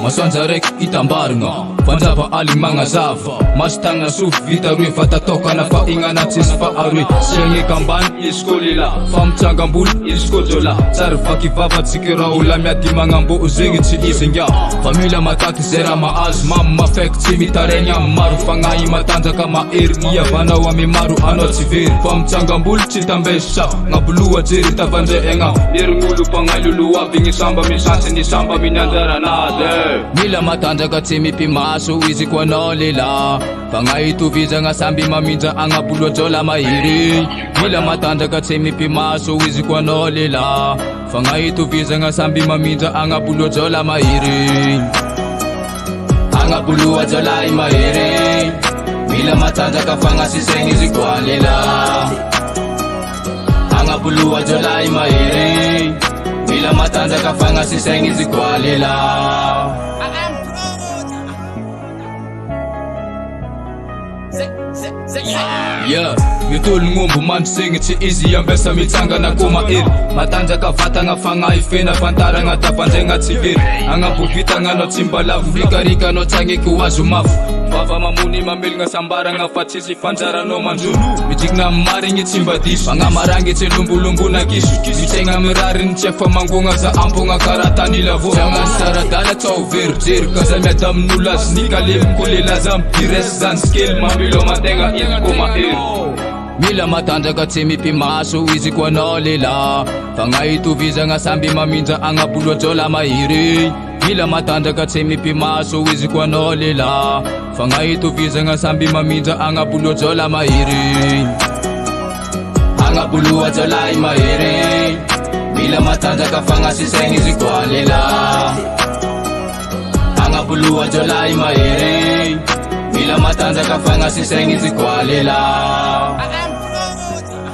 masoanjaraiky itambarigna fanjava aligny magnazava masotagna sofy vita roe vatatokana fa ignana tsisy fa aroe siagneky ambany izy ko lila fa mitsangam-boly izy ko jola tsary vakivava tsika raha ola miady magnambo zegny tsy izy ngia fa mila mataky zay raha mahazo mamy mafaiky tsy mitaregny amy maro fagnahy matanjaka mahery iavanao amy maro anao tsy very fa mitsangam-boly tsy tambesitra gn'aboloha jery tavandreegna erign'olo mpagnay lolo aby gny samba misansy ny samba minanjaranady mila matanjaka tsy mipimaso izy ko anao lela fagnahy itovizagna samby maminja agnabolo jola mahery mila matanjaka tsy mipimaso izy ko anao lela fagnahy itovizagna samby maminja agnabolo jola mahery agnabolo jola mahery mila matanjaka fagnasisegny izy ko lela agnabolo jola mahery mila matanjaka fagnasisegny izy ko lela yeah, mitolognombo mandrisegny tsy izy ambesa mitsangana ko mahery matanjaka vatagna fagnahy fena fantaragna tapandraigna tsy very agnabovitagnanao tsy mbalavo rikarikanaao tsagneky ho azo mafo vava mamony mamelogna sambaragna fa tsisy fanjaranao manjono mijigna amy marigny tsy mba diso agnamarangy tsy lombolomboana kiso mitsegna amy rariny tsy efa mangogna za ampogna karaha tany lavo agnano saradala tsao verijery ka za miada amin'olo azy nikalemiko lela mpiresy zany skely mamelo mategna izy ko mahery mila matanjaka tsy mipimaso izy ko anao lela fagnahy itovizagna samby maminja agnabolo jola mahery mila matanjaka tsy mipimaso izy ko anao lela fagnahy itovizagna samby maminja agnabolo jola mahery agnabolo jola mahery mila matanjaka fagnasisegny izy ko lela agnabolo jola mahery mila matanjaka fagnasisegny izy ko lela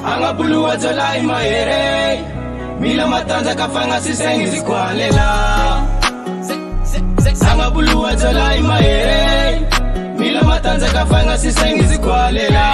agnabolo jola mahery mila matanjaka fagnasisegny izy ko lela agnabolo jola mahery mila matanjaka fagnasisegny izy ko lela